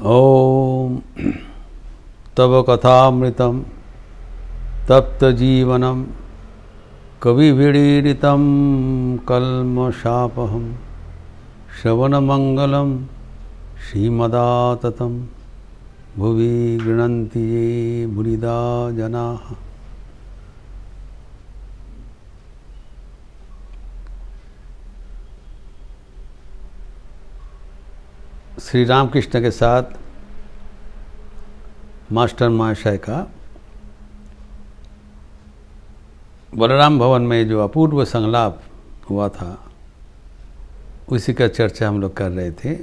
ओम तव कथामृतं तप्तजीवनं कविभिरीडितं कल्मषापहं श्रवणमंगलं श्रीमदाततं भुवि गृह्णन्ति ये मुनिदा जनाः। श्री रामकृष्ण के साथ मास्टर महाशय का बलराम भवन में जो अपूर्व संलाप हुआ था उसी का चर्चा हम लोग कर रहे थे।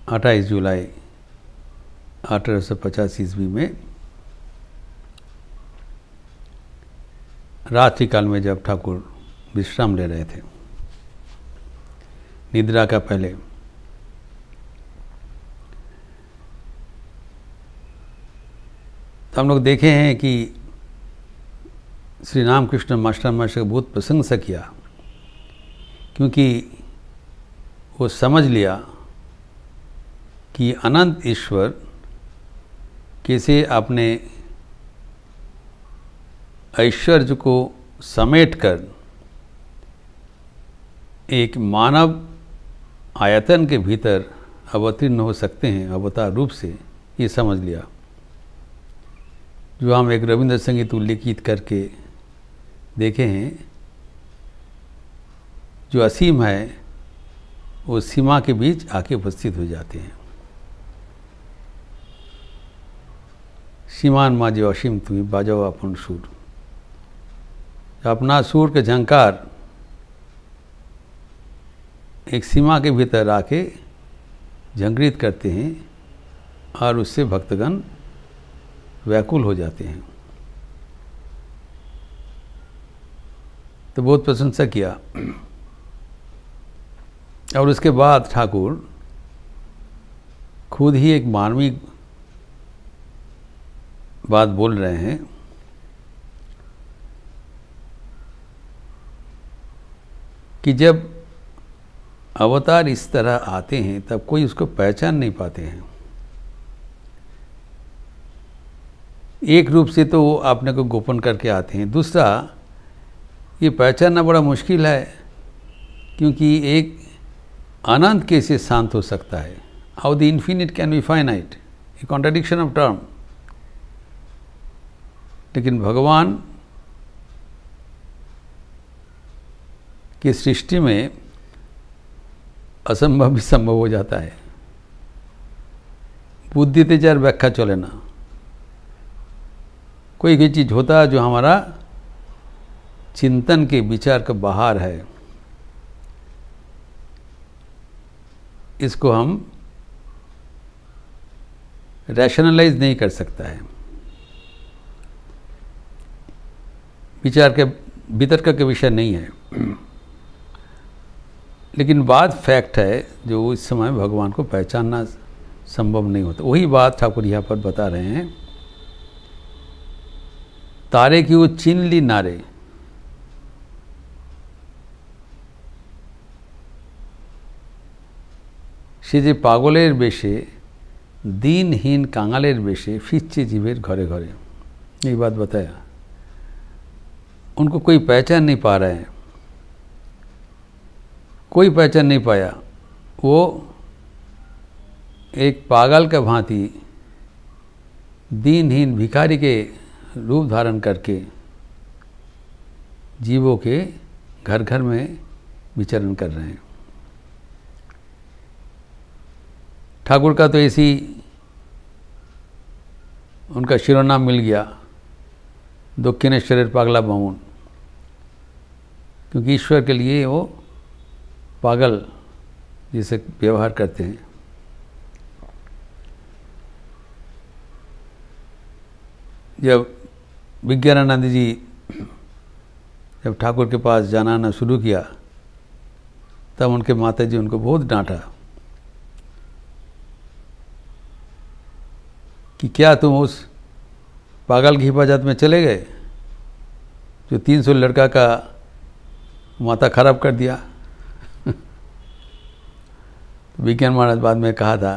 28 जुलाई 1850 ईस्वी में रात्रि काल में जब ठाकुर विश्राम ले रहे थे निद्रा का पहले, तो हम लोग देखे हैं कि श्री रामकृष्ण मास्टर महाशय को बहुत प्रशंसा किया, क्योंकि वो समझ लिया कि अनंत ईश्वर कैसे अपने ऐश्वर्य को समेटकर एक मानव आयतन के भीतर अवतीर्ण हो सकते हैं अवतार रूप से, ये समझ लिया। जो हम एक रविंद्र संगीत उल्लिखित करके देखे हैं, जो असीम है वो सीमा के बीच आके उपस्थित हो जाते हैं। सीमान माजे असीम तुम्हें बाजाओ अपन सूर, अपना सूर के झंकार एक सीमा के भीतर आके झंकृत करते हैं और उससे भक्तगण व्याकुल हो जाते हैं। तो बहुत प्रशंसा किया। और उसके बाद ठाकुर खुद ही एक मार्मिक बात बोल रहे हैं कि जब अवतार इस तरह आते हैं तब कोई उसको पहचान नहीं पाते हैं। एक रूप से तो वो अपने को गोपन करके आते हैं, दूसरा ये पहचानना बड़ा मुश्किल है, क्योंकि एक अनंत कैसे शांत हो सकता है। How the infinite can be finite, A contradiction of term. लेकिन भगवान की सृष्टि में असंभव भी संभव हो जाता है। बुद्धि तेजार व्याख्या चले ना, कोई चीज़ होता है जो हमारा चिंतन के विचार का बाहर है, इसको हम रैशनलाइज नहीं कर सकता है। विचार के वितर्क का विषय नहीं है। लेकिन बात फैक्ट है जो इस समय भगवान को पहचानना संभव नहीं होता। वही बात ठाकुर यहाँ पर बता रहे हैं। तारे की वो चिनली नारे, সে যে পাগলের বেশে দিনহীন কাঙালের বেশে ফিরছে জীবের घरे घरे। ये बात बताया। उनको कोई पहचान नहीं पा रहे हैं, कोई पहचान नहीं पाया। वो एक पागल के भांति दीनहीन भिखारी के रूप धारण करके जीवों के घर घर में विचरण कर रहे हैं। ठाकुर का तो ऐसी उनका शिरोनाम मिल गया, दक्षिणेश्वरेर पागला बामुन, क्योंकि ईश्वर के लिए वो पागल जिसे व्यवहार करते हैं। जब विज्ञानानंद जी जब ठाकुर के पास जाना आना शुरू किया तब उनके माता जी उनको बहुत डांटा कि क्या तुम उस पागल की हिफाजत में चले गए जो 300 लड़का का माथा खराब कर दिया। तो विज्ञान महाराज बाद में कहा था,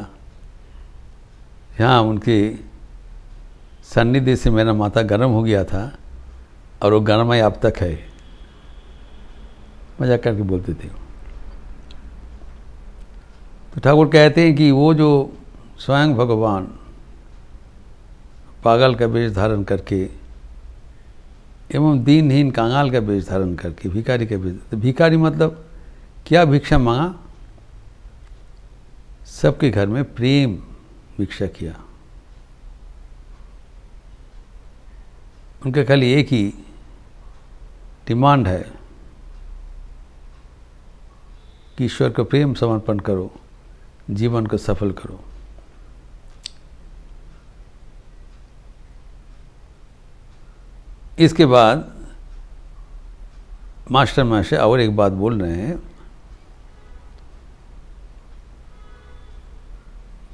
हाँ उनके सान्निध्य से मेरा माथा गर्म हो गया था और वो गर्म ही अब तक है, मजाक करके बोलते थे। तो ठाकुर कहते हैं कि वो जो स्वयं भगवान पागल का वेश धारण करके एवं दीनहीन कांगाल का वेश धारण करके भिखारी का वेश, तो भिखारी मतलब क्या भिक्षा मांगा, सबके घर में प्रेम भिक्षा किया। उनका खाली एक ही डिमांड है कि ईश्वर को प्रेम समर्पण करो, जीवन को सफल करो। इसके बाद मास्टर महाशय और एक बात बोल रहे हैं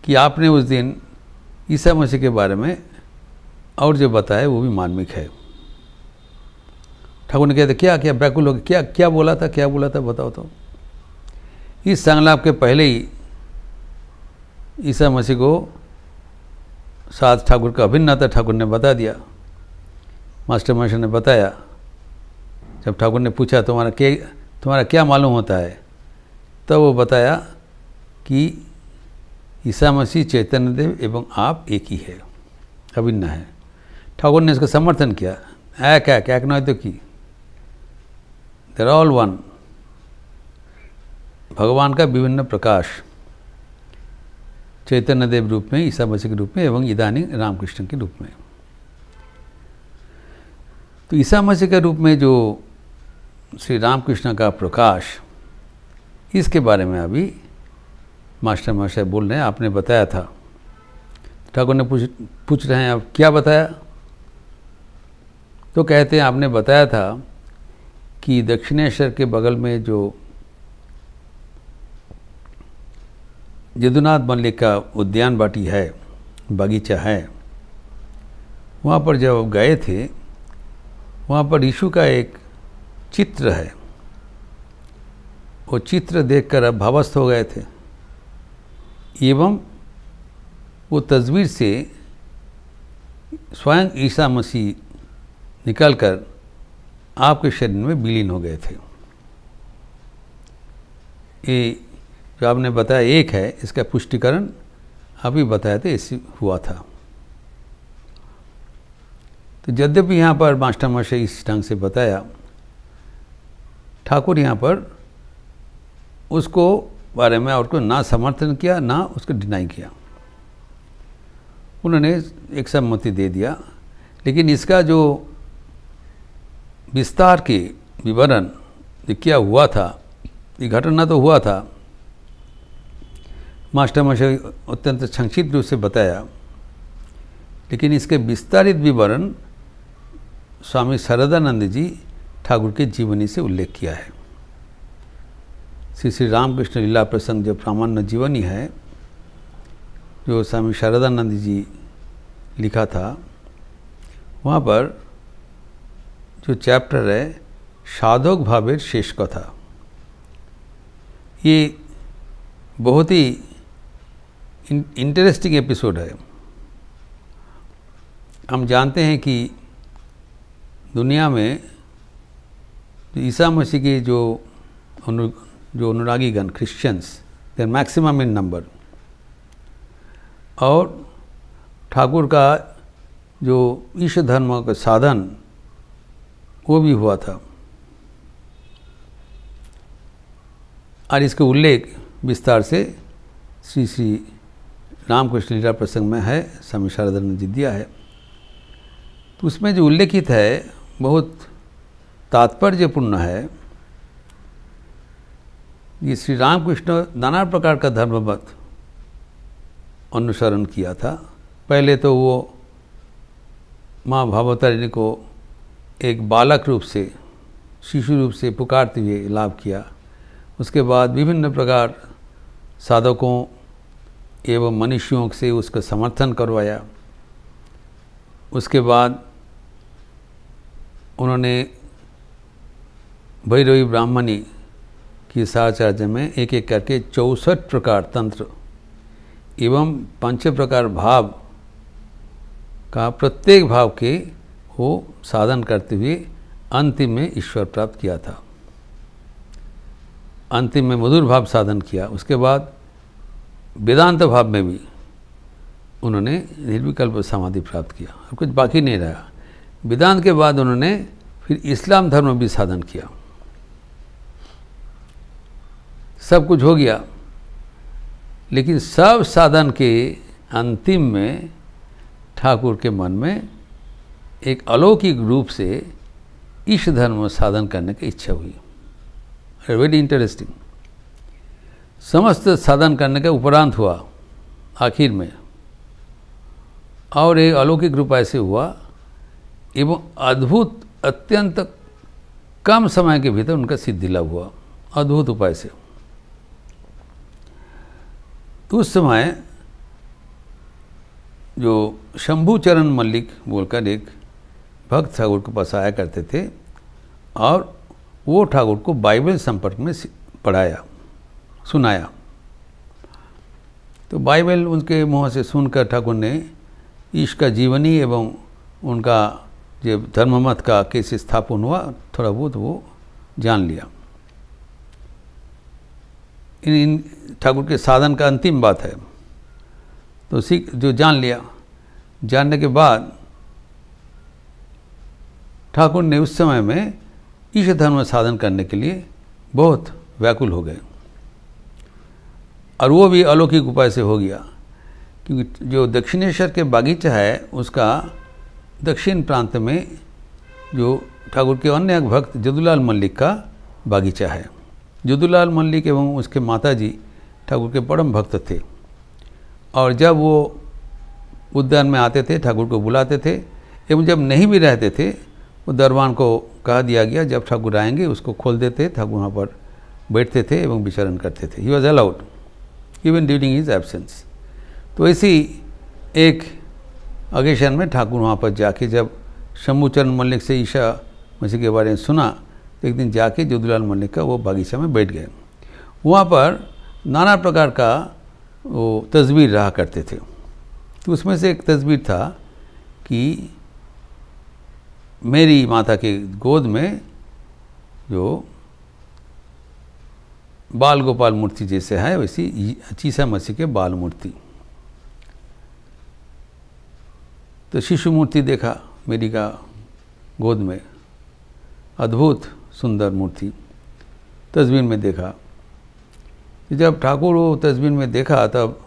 कि आपने उस दिन ईसा मसीह के बारे में और जो बताया वो भी मार्मिक है। ठाकुर ने कहते क्या क्या व्याकुल हो गए, क्या बोला था बताओ तो। इस संलाप के पहले ही ईसा मसीह को साथ ठाकुर का अभिन्न नाता ठाकुर ने बता दिया। मास्टर महाशय ने बताया, जब ठाकुर ने पूछा तुम्हारा क्या मालूम होता है, तब वो बताया कि ईसा मसीह चैतन्य देव एवं आप एक ही है, अभिन्न है। ठाकुर ने इसका समर्थन किया, क्या नहीं तो की, देर ऑल वन, भगवान का विभिन्न प्रकाश चैतन्य देव रूप में, ईसा मसीह के रूप में एवं इदानी रामकृष्ण के रूप में। तो ईसा मसीह के रूप में जो श्री रामकृष्ण का प्रकाश, इसके बारे में अभी मास्टर महाशय बोल रहे हैं, आपने बताया था। ठाकुर ने पूछ रहे हैं अब क्या बताया, तो कहते हैं आपने बताया था कि दक्षिणेश्वर के बगल में जो यदुनाथ मल्लिक का उद्यान बाटी है, बगीचा है, वहाँ पर जब गए थे, वहाँ पर यीशु का एक चित्र है। वो चित्र देखकर अब भावस्थ हो गए थे एवं वो तस्वीर से स्वयं ईसा मसीह निकलकर आपके शरीर में विलीन हो गए थे। ये जो आपने बताया एक है, इसका पुष्टिकरण अभी बताया था, ऐसे हुआ था। तो यद्यपि यहाँ पर मास्टर महाशय इस ढंग से बताया, ठाकुर यहाँ पर उसको बारे में और को ना समर्थन किया ना उसको डिनाई किया, उन्होंने एक सम्मति दे दिया। लेकिन इसका जो विस्तार के विवरण ये क्या हुआ था, ये घटना तो हुआ था, मास्टर महाशय अत्यंत संक्षिप्त रूप से बताया, लेकिन इसके विस्तारित विवरण स्वामी शारदानंद जी ठाकुर के जीवनी से उल्लेख किया है। श्री रामकृष्ण लीला प्रसंग जो प्रामाण्य जीवनी है, जो स्वामी शारदानंद जी लिखा था, वहाँ पर जो चैप्टर है साधक भावेर शेष कथा, ये बहुत ही इंटरेस्टिंग एपिसोड है। हम जानते हैं कि दुनिया में ईसा मसीह के जो अनुरागीगण Christians, they are maximum in number, और ठाकुर का जो ईश्वर धर्म का साधन वो भी हुआ था। और इसका उल्लेख विस्तार से श्री रामकृष्ण लीला प्रसंग में है, स्वामी शारदानंद जी दिया है। तो उसमें जो उल्लेखित है बहुत तात्पर्यपूर्ण है। ये श्री रामकृष्ण नाना प्रकार का धर्ममत अनुसरण किया था। पहले तो वो माँ भावतारिणी को एक बालक रूप से, शिशु रूप से पुकारते हुए लाभ किया। उसके बाद विभिन्न प्रकार साधकों एवं मनुष्यों से उसका समर्थन करवाया। उसके बाद उन्होंने भैरवी ब्राह्मणी कि साचार्य में एक एक करके 64 प्रकार तंत्र एवं 5 प्रकार भाव का प्रत्येक भाव के वो साधन करते हुए अंतिम में ईश्वर प्राप्त किया था। अंतिम में मधुर भाव साधन किया। उसके बाद वेदांत भाव में भी उन्होंने निर्विकल्प समाधि प्राप्त किया। अब कुछ बाकी नहीं रहा। वेदांत के बाद उन्होंने फिर इस्लाम धर्म भी साधन किया। सब कुछ हो गया, लेकिन सब साधन के अंतिम में ठाकुर के मन में एक अलौकिक रूप से ईश धर्म साधन करने की इच्छा हुई। Very interesting. समस्त साधन करने के उपरांत हुआ आखिर में, और एक अलौकिक रूप ऐसे हुआ एवं अद्भुत अत्यंत कम समय के भीतर उनका सिद्धि लाभ हुआ, अद्भुत उपाय से। तो उस समय जो शंभू चरण मल्लिक बोलकर एक भक्त ठाकुर के पास आया करते थे, और वो ठाकुर को बाइबल संपर्क में पढ़ाया, सुनाया। तो बाइबल उनके मुँह से सुनकर ठाकुर ने ईश का जीवनी एवं उनका जो धर्ममत का कैसे स्थापन हुआ थोड़ा बहुत वो जान लिया। इन ठाकुर के साधन का अंतिम बात है। तो उसी जो जान लिया, जानने के बाद ठाकुर ने उस समय में ईश धर्म साधन करने के लिए बहुत व्याकुल हो गए, और वो भी अलौकिक उपाय से हो गया। क्योंकि जो दक्षिणेश्वर के बागीचा है उसका दक्षिण प्रांत में जो ठाकुर के अन्य भक्त जदुलाल मल्लिक का बागीचा है। जदुलाल मल्लिक एवं उसके माताजी ठाकुर के परम भक्त थे, और जब वो उद्यान में आते थे ठाकुर को बुलाते थे, एवं जब नहीं भी रहते थे वो दरबान को कहा दिया गया जब ठाकुर आएंगे उसको खोल देते, ठाकुर वहाँ पर बैठते थे एवं विचरण करते थे। He was allowed even during his absence. तो ऐसी एक अकेशन में ठाकुर वहाँ पर जाके जब शंभूचरण मल्लिक से ईशा मसीह के बारे में सुना, तो एक दिन जाके जदुलाल मल्लिक का वो बागीचा में बैठ गए। वहाँ पर नाना प्रकार का वो तस्वीर रहा करते थे। तो उसमें से एक तस्वीर था कि मेरी माता के गोद में जो बाल गोपाल मूर्ति जैसे है वैसी ईसा मसीह के बाल मूर्ति। तो शिशु मूर्ति देखा मेरी का गोद में, अद्भुत सुंदर मूर्ति तस्वीर में देखा। जब ठाकुर वो तस्वीर में देखा तब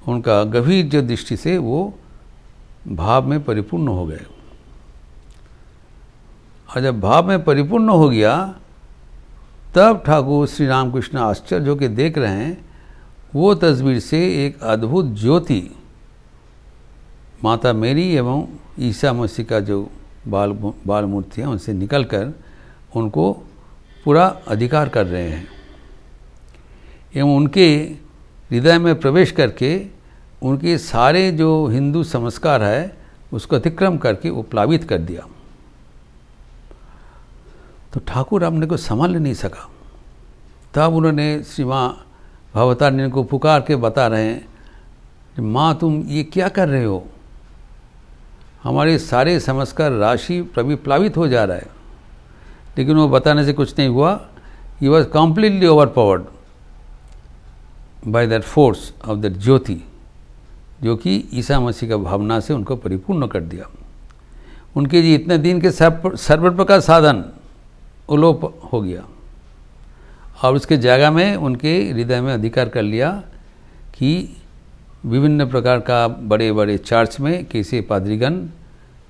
उनका गंभीर जो दृष्टि से वो भाव में परिपूर्ण हो गए, और जब भाव में परिपूर्ण हो गया तब ठाकुर श्री रामकृष्ण आश्चर्य होकर देख रहे हैं, वो तस्वीर से एक अद्भुत ज्योति माता मेरी एवं ईसा मसीह का जो बाल मूर्ति है उनसे निकलकर उनको पूरा अधिकार कर रहे हैं, एवं उनके हृदय में प्रवेश करके उनके सारे जो हिंदू संस्कार है उसको अतिक्रम करके वो प्लावित कर दिया। तो ठाकुर अपने को संभाल नहीं सका। तब उन्होंने श्री माँ भवतारिणी को पुकार के बता रहे हैं, माँ तुम ये क्या कर रहे हो, हमारे सारे संस्कार राशि प्रभी प्लावित हो जा रहा है। लेकिन वो बताने से कुछ नहीं हुआ। He was completely overpowered by that force of that jyoti, जो कि ईसा मसीह का भावना से उनको परिपूर्ण कर दिया। उनके जी इतने दिन के सर्वत्र का साधन उलोप हो गया, और उसके जगह में उनके हृदय में अधिकार कर लिया कि विभिन्न प्रकार का बड़े बड़े चर्च में कैसे पादरीगण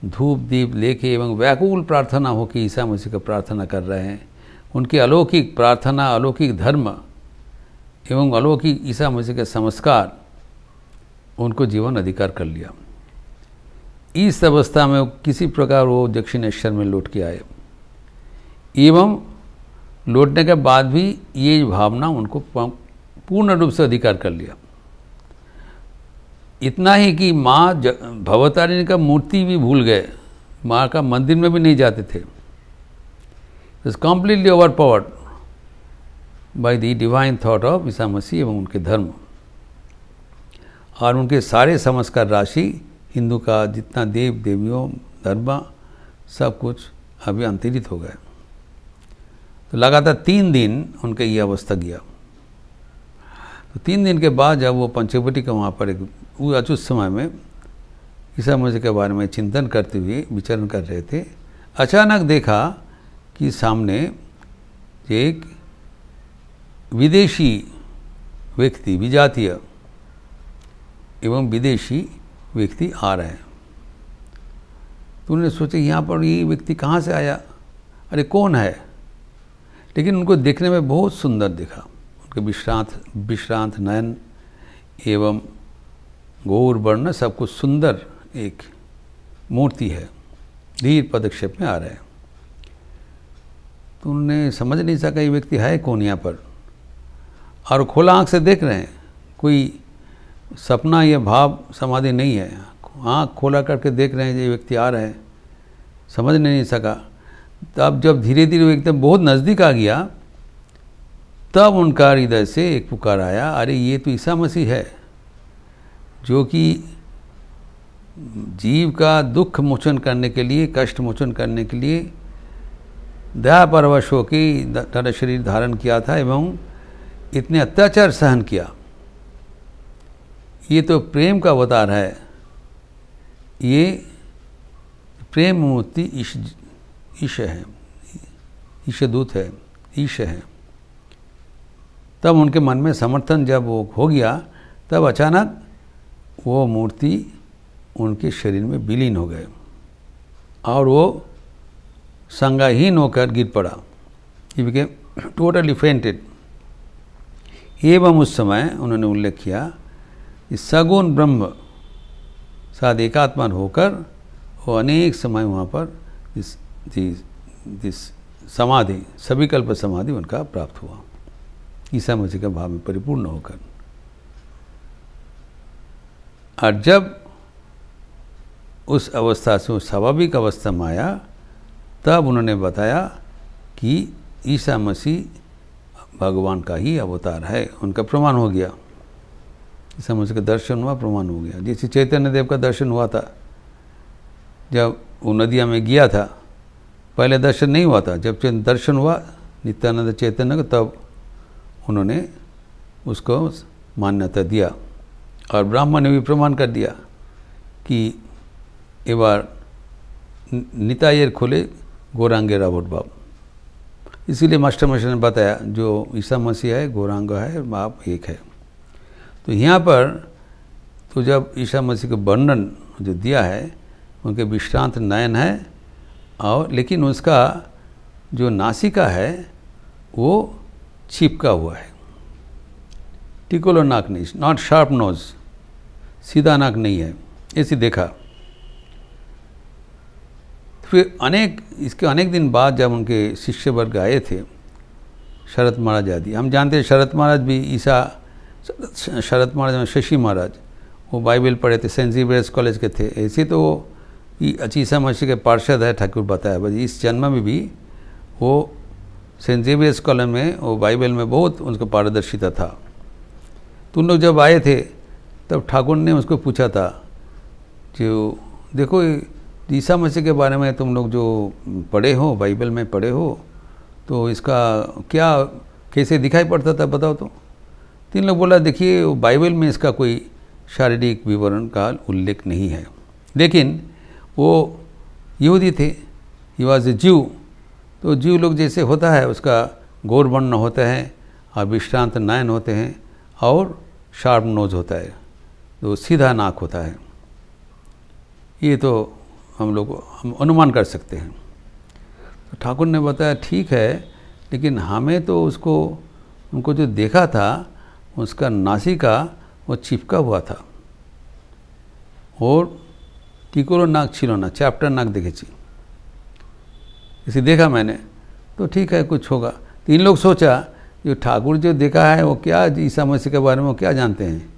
धूप दीप लेके एवं व्याकुल प्रार्थना हो कि ईसा मसीह का प्रार्थना कर रहे हैं। उनके अलौकिक प्रार्थना, अलौकिक धर्म एवं अलौकिक ईसा मसीह के संस्कार उनको जीवन अधिकार कर लिया। इस अवस्था में किसी प्रकार वो दक्षिणेश्वर में लौट के आए, एवं लौटने के बाद भी ये भावना उनको पूर्ण रूप से अधिकार कर लिया। इतना ही कि माँ भवतारिणी का मूर्ति भी भूल गए, माँ का मंदिर में भी नहीं जाते थे। It's completely overpowered by the divine thought of Isa Masih एवं उनके धर्म, और उनके सारे संस्कार राशि हिंदू का जितना देव देवियों धर्म सब कुछ अभी अंतरित हो गए। तो लगातार 3 दिन उनके ये अवस्था गया। तो 3 दिन के बाद जब वो पंचवटी के वहाँ पर एक अचूत समय में ईसा मसीह के बारे में चिंतन करते हुए विचरण कर रहे थे, अचानक देखा कि सामने एक विदेशी व्यक्ति, विजातीय एवं विदेशी व्यक्ति आ रहे हैं। तो उन्होंने सोचा यहाँ पर ये व्यक्ति कहाँ से आया, अरे कौन है। लेकिन उनको देखने में बहुत सुंदर दिखा। उनके विश्रांत नयन एवं गौर वर्ण सब कुछ सुंदर एक मूर्ति है, धीर पदक्षेप में आ रहे हैं। तो उन्होंने समझ नहीं सका ये व्यक्ति है कौन यहाँ पर, और खोला आँख से देख रहे हैं, कोई सपना या भाव समाधि नहीं है, आँख खोला करके देख रहे हैं ये व्यक्ति आ रहे हैं, समझ नहीं सका। तब जब धीरे धीरे वो एकदम बहुत नज़दीक आ गया, तब उनका हृदय से एक पुकार आया, अरे ये तो ईसा मसीह है, जो कि जीव का दुख मोचन करने के लिए, कष्ट मोचन करने के लिए दया परवश होकर शरीर धारण किया था एवं इतने अत्याचार सहन किया। ये तो प्रेम का अवतार है, ये प्रेम मूर्ति ईश है, ईशदूत है, ईश है। तब उनके मन में समर्थन जब वो हो गया, तब अचानक वो मूर्ति उनके शरीर में विलीन हो गए और वो संज्ञाहीन होकर गिर पड़ा। He became totally fainted. एवं उस समय उन्होंने उल्लेख किया कि सगुण ब्रह्म साथ एकात्मान होकर वो अनेक समय वहाँ पर इस समाधि, सविकल्प समाधि उनका प्राप्त हुआ, ईसा मसीह के भाव में परिपूर्ण होकर। और जब उस अवस्था से उस स्वाभाविक अवस्था में आया, तब उन्होंने बताया कि ईसा मसीह भगवान का ही अवतार है। उनका प्रमाण हो गया, ईसा मसीह का दर्शन हुआ, प्रमाण हो गया। जैसे चैतन्य देव का दर्शन हुआ था जब वो नदिया में गया था, पहले दर्शन नहीं हुआ था, जब दर्शन हुआ नित्यानंद चैतन्य को, तब उन्होंने उसको मान्यता दिया। और ब्राह्मण ने भी प्रमाण कर दिया कि एक बार नितायर खोले गौरांगे रावट बाप। इसीलिए मास्टर ने बताया जो ईसा मसीह है गौरांग है, बाप एक है। तो यहाँ पर तो जब ईसा मसीह का वर्णन जो दिया है, उनके विश्रांत नयन है, और लेकिन उसका जो नासिका है वो चिपका हुआ है, टिकोलो नाक नहीं, नॉट शार्प नोज, सीधा नाक नहीं है, ऐसे देखा। फिर इसके अनेक दिन बाद जब उनके शिष्य वर्ग आए थे, शरत महाराज आदि, हम जानते हैं शरत महाराज भी शरत महाराज में शशि महाराज, वो बाइबल पढ़े थे, सेंट जेवियर्स कॉलेज के थे। ऐसे तो वो ईसा मसीह के पार्षद है, ठाकुर बताया। बस इस जन्म में भी वो सेंट जेवियर्स कॉलेज में वो बाइबल में बहुत उनका पारदर्शिता था। तो उन लोग जब आए थे तब ठाकुर ने उसको पूछा था, जो देखो ईसा मसीह के बारे में तुम लोग जो पढ़े हो, बाइबल में पढ़े हो, तो इसका क्या कैसे दिखाई पड़ता था बताओ। तो 3 लोग बोला, देखिए बाइबल में इसका कोई शारीरिक विवरण का उल्लेख नहीं है, लेकिन वो यहूदी थे, ही वॉज ए ज्यू। तो ज्यू लोग जैसे होता है उसका गौर वर्ण होते हैं और विश्रांत नयन होते हैं और शार्प नोज होता है, तो सीधा नाक होता है। ये तो हम अनुमान कर सकते हैं। तो ठाकुर ने बताया ठीक है, लेकिन हमें तो उनको जो देखा था उसका नासिका वो चिपका हुआ था और टिकोलो नाक छिलो ना, चैप्टर नाक देखेची, इसे देखा मैंने। तो ठीक है कुछ होगा। 3 लोग सोचा जो ठाकुर जो देखा है वो क्या ईसा मसीह के बारे में वो क्या जानते हैं,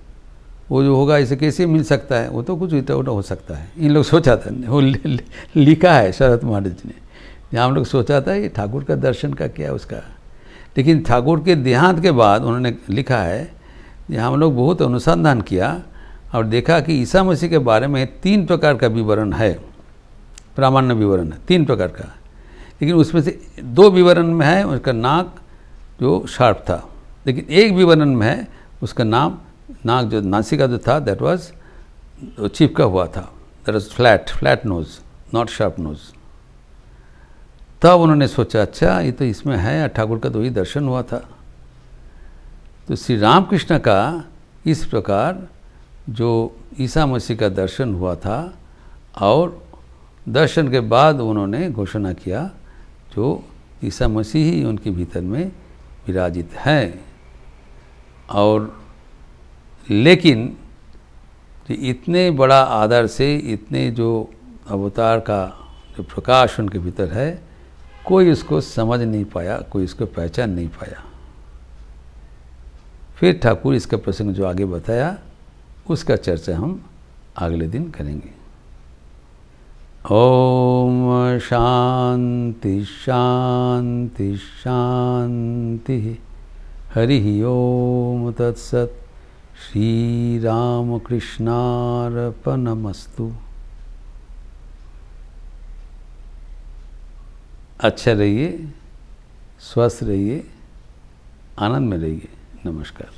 वो जो होगा इसे कैसे मिल सकता है, वो तो कुछ उल्टा उल्टा हो सकता है। इन लोग सोचा था, वो लिखा है शरत महाराज ने, जहाँ हम लोग सोचा था ये ठाकुर का दर्शन का क्या उसका। लेकिन ठाकुर के देहांत के बाद उन्होंने लिखा है कि हम लोग बहुत अनुसंधान किया और देखा कि ईसा मसीह के बारे में 3 प्रकार का विवरण है, प्रामाण्य विवरण है 3 प्रकार का। लेकिन उसमें से 2 विवरण में है उसका नाक जो शार्प था, लेकिन एक विवरण में है उसका नाक जो नासिका जो था दैट वाज चिपका हुआ था, that was flat nose, not sharp nose. तब उन्होंने सोचा अच्छा ये तो इसमें है, ठाकुर का तो वही दर्शन हुआ था। तो श्री रामकृष्ण का इस प्रकार जो ईसा मसीह का दर्शन हुआ था और दर्शन के बाद उन्होंने घोषणा किया जो ईसा मसीह ही उनके भीतर में विराजित हैं। और लेकिन इतने बड़ा आदर से इतने जो अवतार का जो प्रकाश उनके भीतर है कोई उसको समझ नहीं पाया, कोई इसको पहचान नहीं पाया। फिर ठाकुर इसका प्रसंग जो आगे बताया उसका चर्चा हम अगले दिन करेंगे। ओम शांति शांति शांति। हरि ओम तत्सत। श्री राम कृष्णार्पणमस्तु। अच्छा रहिए, स्वस्थ रहिए, आनंद में रहिए। नमस्कार।